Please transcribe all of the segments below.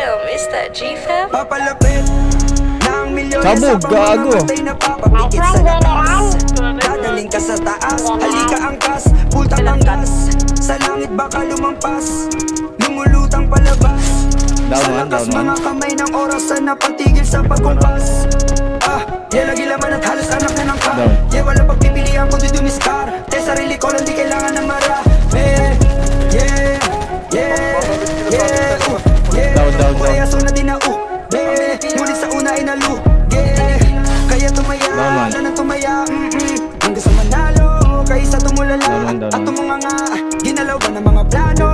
Damn, is that G-Fam? Papalapit ng milyon Sabog, gago. na papapigit sa lakas. Dadaling ka sa taas, halika angkas, pultak ang gas. Sa langit baka lumampas, lumulutang palabas. Sa lakas mga kamay ng orasan na patigil sa pagkumpas. Lagi laman at halos anak na ng car. Wala pagpipilian kundi dumiskar. Te sarili ko lang di kailangan ng mara. Kaya so na din na ngunit sa una ay nalu. Kaya tumaya, na nang tumaya. Hanggang sa manalo, kaysa tumulala. At tumunganga, ginalaw ka ng mga plano.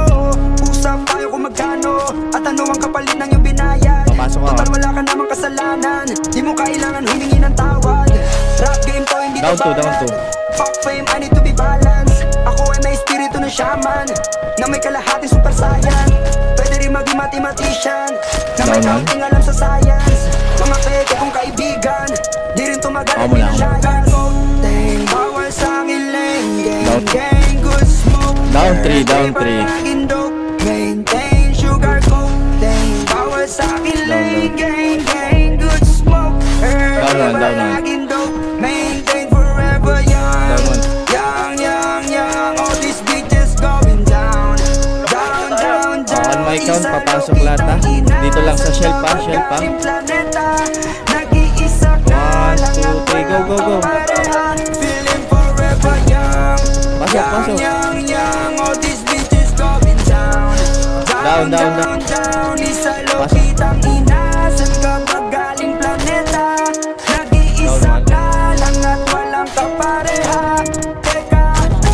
Usap tayo kung magkano, at ano ang kapalit ng iyong binayad. Total wala ka namang kasalanan, di mo kailangan humingi ng tawad. Rap game to, hindi to balan. Fuck fame, I need to be balanced. Ako ay may espiritu ng shaman, na may kalahating super saiyan. Pwede rin maging mathematician, na may kaunting alam sa science. Mga peke kong kaibigan, di rin tumagalan din ang giant. Teng bawal sa ngiling, gang gang good smoke. Down 3. Maintain sugar coat. Teng bawal sa ngiling, gang gang good smoke. Laging dope, maintain forever young. Young, all these bitches going down. On my count, papasok lahat ha. Dito lang sa shelf pa. 1, 2, 3, go. Feeling forever young. Pasok. Young, all these bitches going down. Isa lokitang inasan kapag galing planeta. Nag-iisa ka lang at walang kapareha. Teka,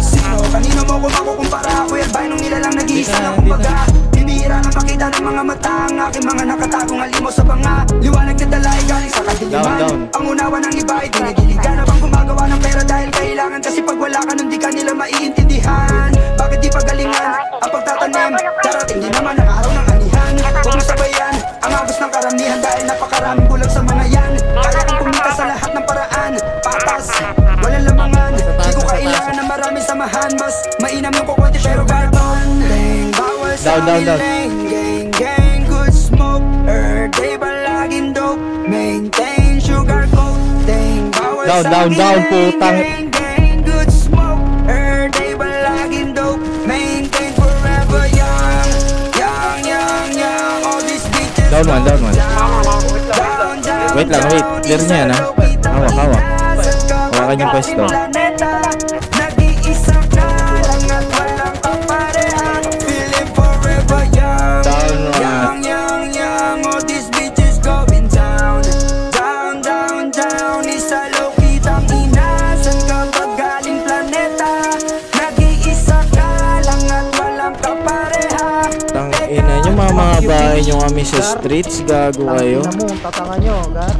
sino? Kanino mo kumakukumpara? Ako yan ba nung nilalang nag-iisa na kumbaga? Hinihira na makita ng mga mata ang aking mga nakatagong alimo sa banga. Liwanag na dala ay galing sa kadiliman. Ang unawa ng iba ay dinidiligan. Habang gumagawa ng pera dahil kailangan. Kasi pag wala ka nun di ka nila maiintindihan. Bakit di pagalingan ang pagtatanim? Darating din naman ang araw ng anihan. Huwag mo sabayan ang agos ng karamihan. Dahil napakaraming bulag sa mga yan. Kaya kong kumita sa lahat ng paraan. Patas, walang lamangan. Di ko kailangan ng maraming samahan. Mas mainam yung kukunti pero garton. Bawal sa ngiling, gang good smoke. Day ba laging dope? Maintain sugar coat. Bawal sa ngiling, gang good smoke. Day ba laging dope? Maintain forever young. All these bitches Down one. Wait. Clear niya yan ha. Hawak. Hawakan yung pwesto. Nag-iisa ka lang at walang kapareha. Feeling forever young. Young, all these bitches going down. Isa lokitang inasan kapag galing planeta. Nag-iisa ka lang at walang kapareha. Tangina nyo mga bahay nyo kami sa streets. Gago kayo. Tatanga nyo, gar.